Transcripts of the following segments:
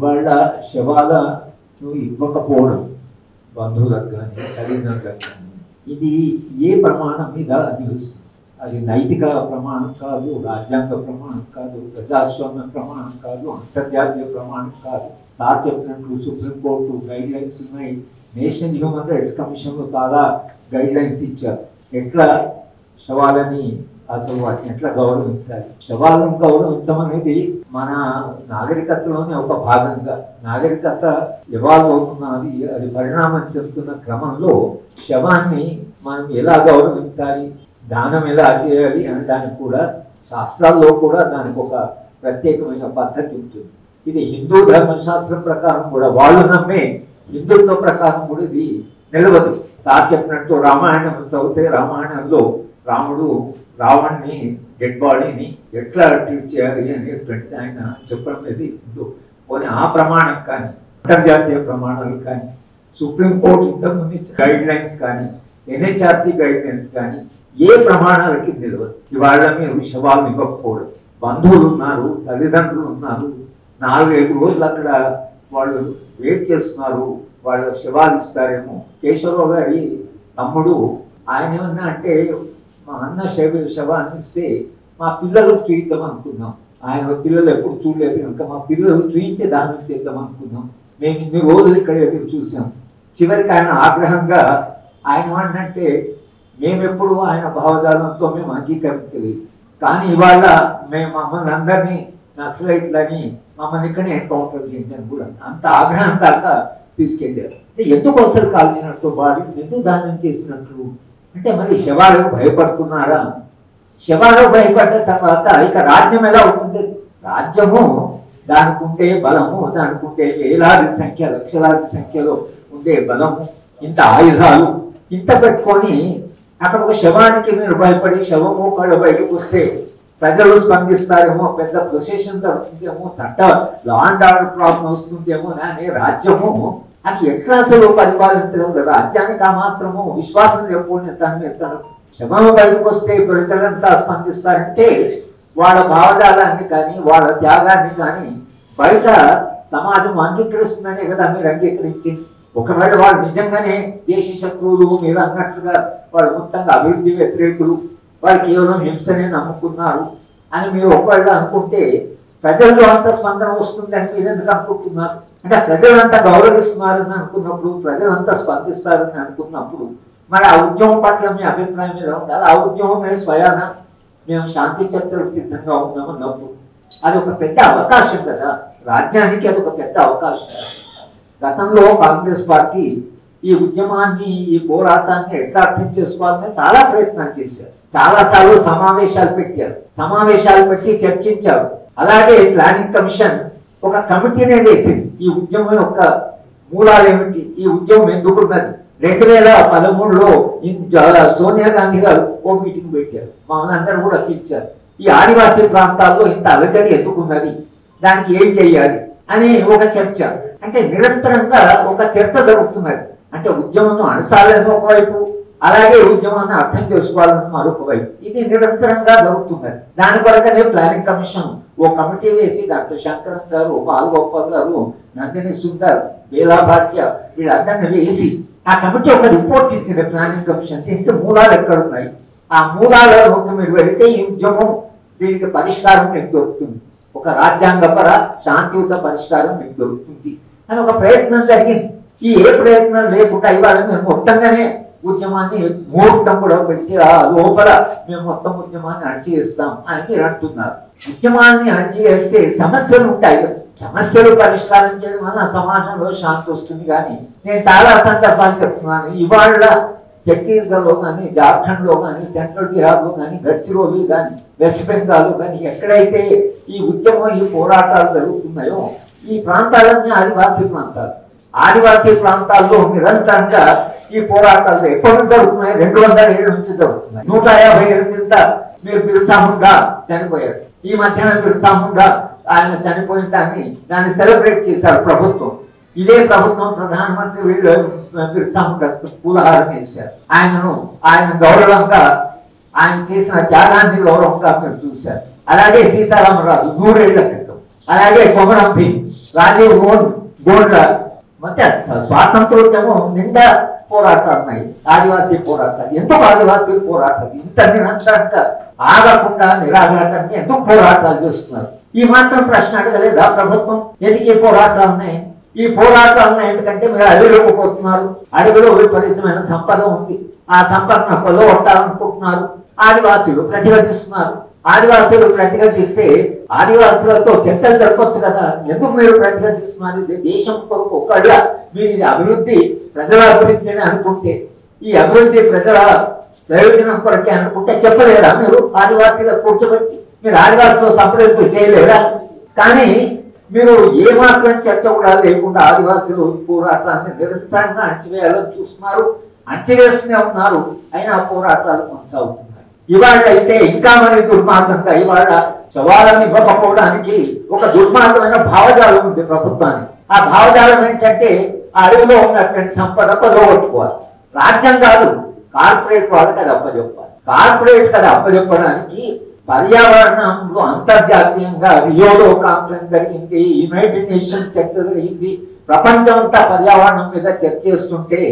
ఇవాళ శవాలను ఇవ్వకపోవడం బంధువులకు కానీ తల్లిదండ్రులకు కానీ ఇది ఏ ప్రమాణం మీద నిలుస్తుంది? అది నైతిక ప్రమాణం కాదు, రాజ్యాంగ ప్రమాణం కాదు, ప్రజాస్వామ్య ప్రమాణం కాదు, అంతర్జాతీయ ప్రమాణం కాదు. సార్ చెప్పినట్లు సుప్రీంకోర్టు గైడ్ లైన్స్ ఉన్నాయి, నేషనల్ హ్యూమన్ రైట్స్ కమిషన్లో చాలా గైడ్ లైన్స్ ఇచ్చారు. ఎట్లా శవాలని అసలు వాటిని ఎట్లా గౌరవించాలి? శవాలను గౌరవించమనేది మన నాగరికతలోనే ఒక భాగంగా, నాగరికత ఎవాల్వ్ అవుతున్నది, అది పరిణామం చెందుతున్న క్రమంలో శవాన్ని మనం ఎలా గౌరవించాలి, దానం ఎలా చేయాలి అనే దానికి కూడా శాస్త్రాల్లో కూడా దానికి ఒక ప్రత్యేకమైన పద్ధతి ఉంటుంది. ఇది హిందూ ధర్మశాస్త్రం ప్రకారం కూడా, వాళ్ళు నమ్మే హిందుత్వ ప్రకారం కూడా ఇది నిలవదు. సార్ చెప్పినట్టు రామాయణం చదివితే రామాయణంలో రాముడు రావణ్ణి డెడ్ బాడీని ఎట్లా ట్రీట్ చేయాలి అనేటువంటి ఆయన చెప్పడం అనేది హిందూ. పోనీ ఆ ప్రమాణం కానీ, అంతర్జాతీయ ప్రమాణాలు కానీ, సుప్రీంకోర్టు ఇంతకుముందు గైడ్ లైన్స్ కానీ, ఎన్హెచ్ఆర్సీ గైడ్ లైన్స్ కానీ ఏ ప్రమాణాలకి నిలవదు. ఇవాళ మీరు శవాలను ఇవ్వకపోవడం, బంధువులు ఉన్నారు, తల్లిదండ్రులు ఉన్నారు, 4-5 రోజులు అక్కడ వాళ్ళు వెయిట్ చేస్తున్నారు, వాళ్ళ శవాలు ఇస్తారేమో. కేశవరావు గారి తమ్ముడు ఆయన ఏమన్నా అంటే, మా అన్న శవాన్ని ఇస్తే మా పిల్లలకు చూయిద్దాం అనుకున్నాం. ఆయన పిల్లలు ఎప్పుడు చూడలేదు కనుక మా పిల్లలు చూయించే దానం చేద్దాం అనుకున్నాం. మేము ఇన్ని రోజులు ఇక్కడ ఎదురు చూసాం. చివరికి ఆయన ఆగ్రహంగా ఆయన ఏమన్నంటే, మేమెప్పుడు ఆయన భావజాలంతో మేము అంగీకరించలేదు, కానీ ఇవాళ మేము మమ్మల్ని అందరినీ నక్సలైట్లని మమ్మల్ని ఇక్కడే ఎన్కౌంటర్ చేయించాను కూడా అంత ఆగ్రహం దాకా తీసుకెళ్ళారు. అంటే ఎందుకు అసలు కాల్చినట్టు, బాడీస్ ఎందుకు దానం చేసినట్లు అంటే మరి శవాలకు భయపడుతున్నారా? శవాలకు భయపడ్డ తర్వాత ఇక రాజ్యం ఎలా ఉంటుంది? రాజ్యము దానికి ఉండే బలము, దానికి ఉండే వేలాది సంఖ్య, లక్షలాది సంఖ్యలో ఉండే బలము, ఇంత ఆయుధాలు, ఇంత పెట్టుకొని అక్కడ ఒక శవానికి మీరు భయపడి శవము ఒకళ్ళు బయటకు వస్తే ప్రజలు స్పందిస్తారేమో, పెద్ద ప్రొసెషన్ జరుగుతుందేమో, లా అండ్ ఆర్డర్ ప్రాబ్లం వస్తుందేమో అనే రాజ్యము అది ఎట్లా అసలు పరిపాలించడం? రాజ్యానికి ఆ మాత్రము విశ్వాసం లేకపోయినా దాని మీద శవము బయటకు వస్తే ప్రజలంతా స్పందిస్తారంటే వాళ్ళ భావజాలాన్ని కానీ వాళ్ళ త్యాగాన్ని కానీ బయట సమాజం అంగీకరిస్తుందనే కదా మీరు అంగీకరించింది. ఒకవేళ వాళ్ళు నిజంగానే దేశ శత్రువులు మీరు అన్నట్లుగా వాళ్ళు మొత్తంగా అభివృద్ధి వ్యతిరేకులు, వాళ్ళు కేవలం హింసనే నమ్ముకున్నారు అని మీరు ఒకవేళ అనుకుంటే ప్రజల్లో అంత స్పందన వస్తుందని మీరు ఎందుకు అనుకుంటున్నారు? అంటే ప్రజలంతా గౌరవిస్తున్నారని అనుకున్నప్పుడు, ప్రజలంతా స్పందిస్తారని అనుకున్నప్పుడు మరి ఆ ఉద్యమం పట్ల మీ అభిప్రాయం మీద ఉండాలి. ఆ ఉద్యమమే స్వయాన మేము శాంతి చర్చలకు సిద్ధంగా ఉన్నామన్నప్పుడు అది ఒక పెద్ద అవకాశం కదా రాజ్యానికి, అది ఒక పెద్ద అవకాశం. గతంలో కాంగ్రెస్ పార్టీ ఈ ఉద్యమాన్ని, ఈ పోరాటాన్ని ఎట్లా అర్థం చేసుకోవాలని చాలా ప్రయత్నాలు చేశారు. చాలాసార్లు సమావేశాలు పెట్టారు, సమావేశాలు పెట్టి చర్చించారు. అలాగే ప్లానింగ్ కమిషన్ ఒక కమిటీనే వేసింది. ఈ ఉద్యమం యొక్క మూలాలు ఏమిటి, ఈ ఉద్యమం ఎందుకున్నది. 2013లో సోనియా గాంధీ గారు ఓ మీటింగ్ పెట్టారు, మమ్మల్ని అందరూ కూడా పిలిచారు. ఈ ఆదివాసీ ప్రాంతాల్లో ఇంత అలజడి ఎందుకున్నది, దానికి ఏం చెయ్యాలి అని ఒక చర్చ. అంటే నిరంతరంగా ఒక చర్చ జరుగుతున్నది. అంటే ఉద్యమం అణచాలని ఒకవైపు, అలాగే ఉద్యమాన్ని అర్థం చేసుకోవాలని మరొక వైపు, ఇది నిరంతరంగా జరుగుతున్నది. దాని కొరకనే ప్లానింగ్ కమిషన్ ఓ కమిటీ వేసి డాక్టర్ శంకరన్ గారు, బాలగోపాల్ గారు, నందిని సుందర్, బేలా భాగ్య వీళ్ళందరినీ వేసి ఆ కమిటీ ఒక రిపోర్ట్ ఇచ్చింది ప్లానింగ్ కమిషన్. దీనికి మూలాలు ఎక్కడున్నాయి, ఆ మూలాలకు మీరు వెళితే ఈ ఉద్యమం దీనికి పరిష్కారం మీకు దొరుకుతుంది, ఒక రాజ్యాంగపర శాంతియుత పరిష్కారం మీకు దొరుకుతుంది అని ఒక ప్రయత్నం జరిగింది. ఈ ఏ ప్రయత్నం లేకుండా ఇవాళ మేము మొత్తంగానే ఉద్యమాన్ని ముహూర్తం కూడా పెట్టి ఆ లోపల మేము మొత్తం ఉద్యమాన్ని అణచివేస్తాం అని మీరు అంటున్నారు. ఉద్యమాన్ని అణచివేస్తే సమస్యలు ఉంటాయి, సమస్యలు పరిష్కారం చేయడం వల్ల సమాజంలో శాంతి వస్తుంది. కానీ నేను చాలా సందర్భాలు చెప్తున్నాను, ఇవాళ ఛత్తీస్గఢ్లో కానీ, జార్ఖండ్లో కానీ, సెంట్రల్ బీహార్లో కానీ, గడ్చిరోలి కానీ, వెస్ట్ బెంగాల్లో కానీ ఎక్కడైతే ఈ ఉద్యమం, ఈ పోరాటాలు జరుగుతున్నాయో ఈ ప్రాంతాలన్నీ ఆదివాసీ ప్రాంతాలు. ఆదివాసీ ప్రాంతాల్లో నిరంతరంగా ఈ పోరాటాలు ఎప్పుడు జరుగుతున్నాయి? 200 ఏళ్ళ నుంచి జరుగుతున్నాయి. 150 ఏళ్ళ కింద మీరు బిర్సా ముండా చనిపోయారు. ఈ మధ్యన బిర్సా ముండా ఆయన చనిపోయిన దాన్ని సెలబ్రేట్ చేశారు ప్రభుత్వం. ఇదే ప్రభుత్వం ప్రధానమంత్రి వీళ్ళు బిర్సా ముండా పూలహారం వేశారు. ఆయన గౌరవంగా, ఆయన చేసిన త్యాగాన్ని గౌరవంగా మీరు చూశారు. అలాగే సీతారామరాజు 100 ఏళ్ల క్రితం, అలాగే కొమరం భీమ్ రాజీవ్ గోండ్ల ಮತ್ತೆ స్వాతంత్రోద్యమం నిండా పోరాటాలు ఉన్నాయి. ఆదివాసీ పోరాటాలు ఎందుకు ఆదివాసీ పోరాటాలు ఇంత నిరంతరంగా ఆగకుండా నిరాఘాటంగా ఎందుకు పోరాటాలు చేస్తున్నారు? ఈ మాత్రం ప్రశ్న అడగలేదా ప్రభుత్వం? ఎందుకు పోరాటాలు ఉన్నాయి? ఈ పోరాటాలను ఎందుకంటే మీరు అడవిలోకి పోతున్నారు. అడవిలో విపరీతమైన సంపద ఉంది. ఆ సంపదను కొల్లగొట్టాలనుకుంటున్నారు. ఆదివాసీలు ప్రతిఘటిస్తున్నారు. ఆదివాసీలు ప్రతిఘటిస్తే ఆదివాసులతో చర్చలు జరపచ్చు కదా. ఎందుకు మీరు ప్రతిఘటిస్తున్నారు? దేశం కొరకు ఒకళ్ళ మీరు ఇది అభివృద్ధి ప్రజల అభివృద్ధి అని అనుకుంటే, ఈ అభివృద్ధి ప్రజల ప్రయోజనం కొరకే అనుకుంటే చెప్పలేరా మీరు? ఆదివాసీలకు కూర్చోబెట్టి మీరు ఆదివాసులు సంప్రదింపు చేయలేరా? కానీ మీరు ఏ మాత్రం చర్చ కూడా లేకుండా ఆదివాసులు పోరాటాన్ని నిరంతరంగా అణచివేయాలని చూస్తున్నారు. అణచివేస్తూనే ఉన్నారు. అయినా పోరాటాలు కొనసాగుతున్నాయి. ఇవాళ అయితే ఇంకా మరి దుర్మార్గంగా ఇవాళ శవాలను ఇవ్వకపోవడానికి ఒక దుర్మార్గమైన భావజాలం ఉంది ప్రభుత్వానికి. ఆ భావజాలం ఏంటంటే ఆ అడవిలో ఉన్నటువంటి సంపద కొల్లగొట్టుకోవాలి. రాజ్యం కాదు, కార్పొరేట్ వాళ్ళకి అది అప్పచెప్పాలి. కార్పొరేట్ కదా అప్పచెప్పడానికి పర్యావరణంలో అంతర్జాతీయంగా రియోలో కాన్ఫరెన్స్ జరిగింది, యునైటెడ్ నేషన్స్ చర్చ జరిగింది. ప్రపంచం అంతా పర్యావరణం మీద చర్చ చేస్తుంటే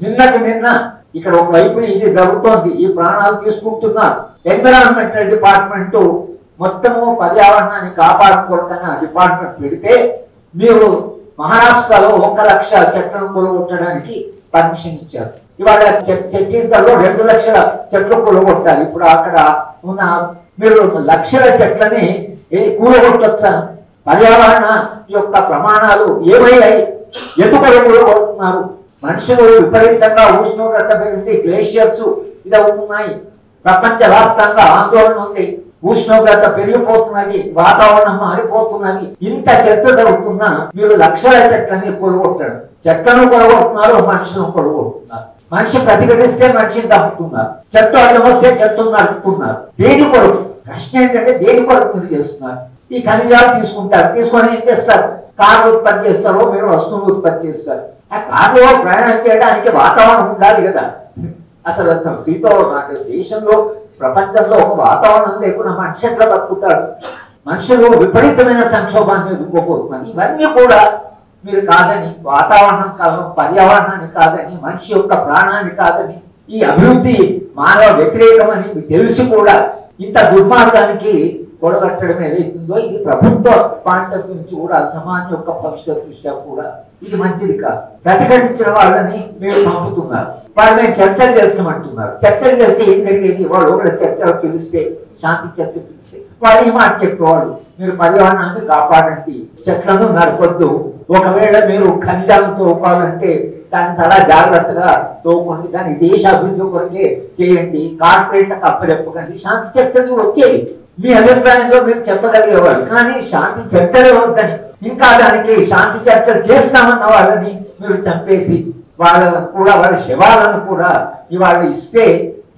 నిన్న ఇక్కడ ఒకవైపు ఇది జరుగుతోంది. ఈ ప్రాణాలు తీసుకుంటున్నారు. ఎన్విరాన్మెంటల్ డిపార్ట్మెంట్ మొత్తము పర్యావరణాన్ని కాపాడుకోవడానికి ఆ డిపార్ట్మెంట్ పెడితే మీరు మహారాష్ట్రలో 1,00,000 చెట్లను కొలగొట్టడానికి పర్మిషన్ ఇచ్చారు. ఇవాళ ఛత్తీస్గఢ్ లో 2 లక్షల చెట్లు కూలగొట్టాలి. ఇప్పుడు అక్కడ ఉన్న మీరు లక్షల చెట్లని కూలగొట్టొచ్చా? పర్యావరణ యొక్క ప్రమాణాలు ఏమయ్యాయి? ఎందుకు కూలగొడుతున్నారు? మనుషులు విపరీతంగా ఉష్ణోగ్రత పెరిగింది, గ్లేషియర్స్ ఇదవుతున్నాయి. ప్రపంచవ్యాప్తంగా ఆందోళన ఉంది. ఉష్ణోగ్రత పెరిగిపోతున్నది, వాతావరణం మారిపోతున్నది. ఇంత చర్చ జరుగుతున్నా మీరు లక్షల చెట్లని కొలగొట్టారు. చెట్లను కొలగొడుతున్నారు, మనుషులను కొలగొడుతున్నారు. మనిషి ప్రతిఘటిస్తే మనిషిని తప్పుతున్నారు. చెట్టు అడ్డం వస్తే చెట్టును నడుపుతున్నారు. దేని కొరకు? ప్రశ్న ఏంటంటే దేని కొరకు మీరు చేస్తున్నారు? ఈ ఖనిజాలు తీసుకుంటారు, తీసుకొని ఏం చేస్తారు? కార్లు ఉత్పత్తి చేస్తారో మీరు వస్తువులు ఉత్పత్తి చేస్తారు. ఆ కార్లో ప్రయాణం చేయడానికి వాతావరణం ఉండాలి కదా. అసలు దేశంలో ప్రపంచంలో ఒక వాతావరణం లేకుండా మనిషి ఎట్లా బతుకుతాడు? మనుషులు విపరీతమైన సంక్షోభాన్ని ఎదుర్కోబోతున్నారు. ఇవన్నీ కూడా మీరు కాదని, వాతావరణం కాదు, పర్యావరణాన్ని కాదని, మనిషి యొక్క ప్రాణాన్ని కాదని, ఈ అభివృద్ధి మానవ వ్యతిరేకమని తెలిసి కూడా ఇంత దుర్మార్గానికి కొడగట్టడం ఏదైతుందో ఇది ప్రభుత్వ పాయింట్ ఆఫ్ వ్యూ నుంచి కూడా సమాజం యొక్క భవిష్యత్ దృష్ట్యా కూడా ఇది మంచిది కాదు. ప్రతిఘటించిన వాళ్ళని మీరు పంపుతున్నారు. వాళ్ళు మేము చర్చలు చేస్తామంటున్నారు. చర్చలు చేస్తే ఏం జరిగేది? వాళ్ళు ఒకళ్ళ చర్చలు పిలిస్తే, శాంతి చర్చ పిలిస్తే వాళ్ళు ఈ మాట చెప్పేవాళ్ళు, మీరు పర్యావరణాన్ని కాపాడండి, చెట్లను నడపొద్దు, ఒకవేళ మీరు ఖనిజాలను తోపాలంటే దాన్ని చాలా జాగ్రత్తగా తోకుంది, దాన్ని దేశ అభివృద్ధి కొరకే చేయండి, కార్పొరేట్లకు అప్పచెప్పకండి. శాంతి చర్చలు వచ్చేవి. మీ అభిప్రాయంలో మీరు చెప్పగలిగేవారు. కానీ శాంతి చర్చలే వద్దని, ఇంకా దానికి శాంతి చర్చలు చేస్తామన్న వాళ్ళని మీరు చంపేసి వాళ్ళకు కూడా వాళ్ళ శవాలను కూడా ఇవాళ ఇస్తే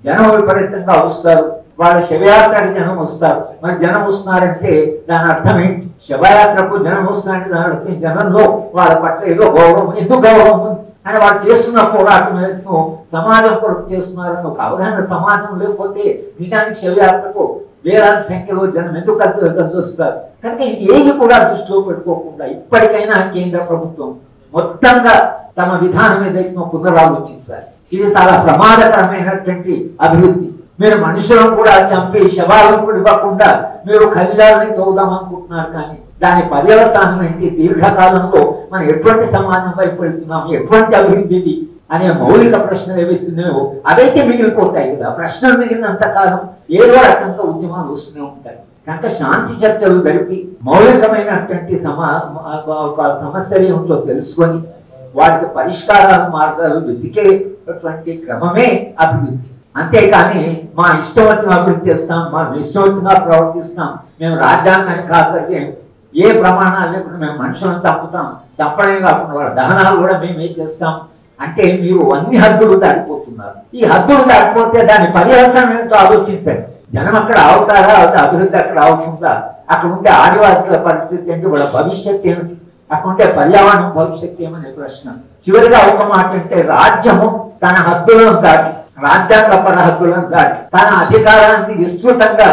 జనం విపరీతంగా వస్తారు. వాళ్ళ శవయాత్రకు జనం వస్తారు. మరి జనం వస్తున్నారంటే దాని అర్థం ఏంటి? శవయాత్రకు జనం వస్తున్నారంటే దాని అర్థం జనంలో వాళ్ళ పట్ల ఏదో గౌరవం, ఎందుకు గౌరవం ఉంది అని వాళ్ళు చేస్తున్న పోరాటం సమాజం కొరకు చేస్తున్నారని ఒక అవగాహన సమాజం లేకపోతే నిజానికి శవయాత్రకు వేలాది సంఖ్యలో జనం ఎందుకు కలిసి వస్తారు? కనుక ఏది కూడా దృష్టిలో పెట్టుకోకుండా ఇప్పటికైనా కేంద్ర ప్రభుత్వం మొత్తంగా తమ విధానం ఏదైతే పునరాలోచించాలి. ఇది చాలా ప్రమాదకరమైనటువంటి అభివృద్ధి. మీరు మనుషులను కూడా చంపి శవాలను కూడా ఇవ్వకుండా మీరు ఖనిజాలని తోదాం అనుకుంటున్నారు. కానీ దాని పర్యవసానం ఏంటి? దీర్ఘకాలంలో మనం ఎటువంటి సమాజం వైపు వెళ్తున్నాము, ఎటువంటి అభివృద్ధి అనే మౌలిక ప్రశ్నలు ఏవైతున్నాయో అవైతే మిగిలిపోతాయి కదా. ప్రశ్నలు మిగిలినంత కాలం ఏదో రకంగా ఉద్యమాలు వస్తూనే ఉంటాయి. కనుక శాంతి చర్చలు జరిపి మౌలికమైనటువంటి సమస్యలు ఏమిటో తెలుసుకొని వాటికి పరిష్కార మార్గాలు వెతికేటువంటి క్రమమే అభివృద్ధి. అంతేకాని మా ఇష్టం వచ్చిన అభివృద్ధి చేస్తాం, మా ఇష్టం వచ్చినా ప్రవర్తిస్తాం, మేము రాజ్యాంగాన్ని కాకపోతే ఏ ప్రమాణాలు లేకుండా మేము మనుషులను చంపుతాం, చంపడమే కాకుండా వాళ్ళ దహనాలు కూడా మేమే చేస్తాం అంటే మీరు అన్ని హద్దులు దాటిపోతున్నారు. ఈ హద్దులు దాటిపోతే దాని పర్యవసానం ఏంటో ఆలోచించండి. జనం అక్కడ అవుతారా, అభివృద్ధి అక్కడ అవుతుందా? అక్కడ ఉండే ఆదివాసుల పరిస్థితి ఏంటి, వాళ్ళ భవిష్యత్తు ఏమిటి, అక్కడ ఉండే పర్యావరణం భవిష్యత్తు ఏమనే ప్రశ్న. చివరిగా ఒక మాట అంటే రాజ్యము తన హద్దులను దాటి, రాజ్యాంగ హద్దులను దాటి తన అధికారాన్ని విస్తృతంగా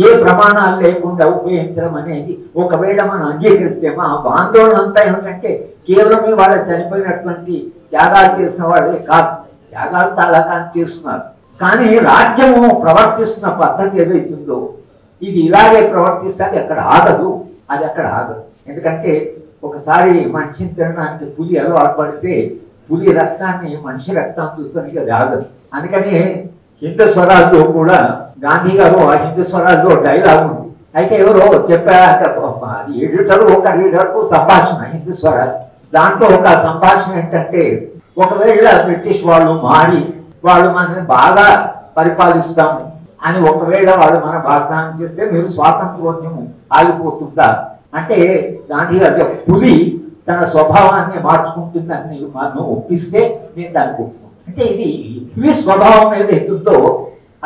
ఏ ప్రమాణాలు లేకుండా ఉపయోగించడం అనేది ఒకవేళ మనం అంగీకరిస్తే మా ఆందోళన అంతా ఏమిటంటే కేవలం వాళ్ళ చనిపోయినటువంటి త్యాగాలు చేసిన వాళ్ళే కాదు, త్యాగాలు చాలా కాలం చేస్తున్నారు. కానీ రాజ్యము ప్రవర్తిస్తున్న పద్ధతి ఏదైతుందో ఇది ఇలాగే ప్రవర్తిస్తే అది అక్కడ ఆగదు, అది అక్కడ ఆగదు. ఎందుకంటే ఒకసారి మనిషిని తినడానికి పులి అలవాటు పడితే పులి రక్తాన్ని మనిషి రక్తం చూస్తానికి అది ఆగదు. అందుకని హిందూ స్వరాజ్లో కూడా గాంధీ గారు ఆ హిందూ స్వరాజ్లో డైలాగ్ ఉంది. అయితే ఎవరో చెప్పారు, అది ఎడిటర్ ఒక రీడర్కు సంభాషణ హిందూ స్వరాజ్. దాంట్లో ఒక సంభాషణ ఏంటంటే ఒకవేళ బ్రిటిష్ వాళ్ళు మారి వాళ్ళు మనల్ని బాగా పరిపాలిస్తాము అని ఒకవేళ వాళ్ళు మన వాగ్దానం చేస్తే మీరు స్వాతంత్రోద్యమం ఆగిపోతుందా అంటే గాంధీ గారు పులి తన స్వభావాన్ని మార్చుకుంటుందని మీరు మనం ఒప్పిస్తే నేను దానికి ఒప్పుకుంటాను. అంటే ఇది పులి స్వభావం ఏదైతుందో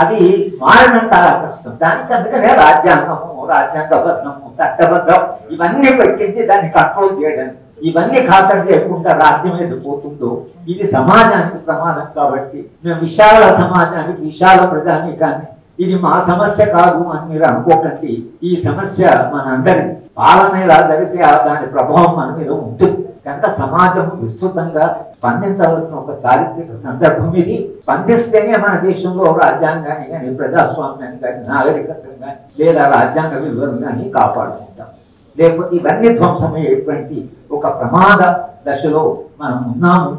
అది మారడం చాలా కష్టం. దానికి అందుకనే రాజ్యాంగము, రాజ్యాంగబద్ధము, చట్టబద్ధం ఇవన్నీ పెట్టించి దాన్ని కంట్రోల్ చేయడానికి. ఇవన్నీ ఖాతరు చేయకుండా రాజ్యం ఏది పోతుందో ఇది సమాజానికి ప్రమాదం. కాబట్టి మేము విశాల సమాజానికి, విశాల ప్రజానీకాన్ని ఇది మా సమస్య కాదు అని మీరు అనుకోకండి. ఈ సమస్య మనందరి పాలన ఎలా జరిగితే దాని ప్రభావం మన మీద ఉంటుంది. కనుక సమాజం విస్తృతంగా స్పందించవలసిన ఒక చారిత్రక సందర్భం ఇది. స్పందిస్తేనే మన దేశంలో రాజ్యాంగాన్ని కానీ, ప్రజాస్వామ్యాన్ని కానీ, నాగరికతను కానీ లేదా రాజ్యాంగ విలువలను కానీ కాపాడుకుంటాం. లేకపోతే ఇవన్నీ ధ్వంసమయ్యేటువంటి ఒక ప్రమాద దశలో మనం ఉన్నాము.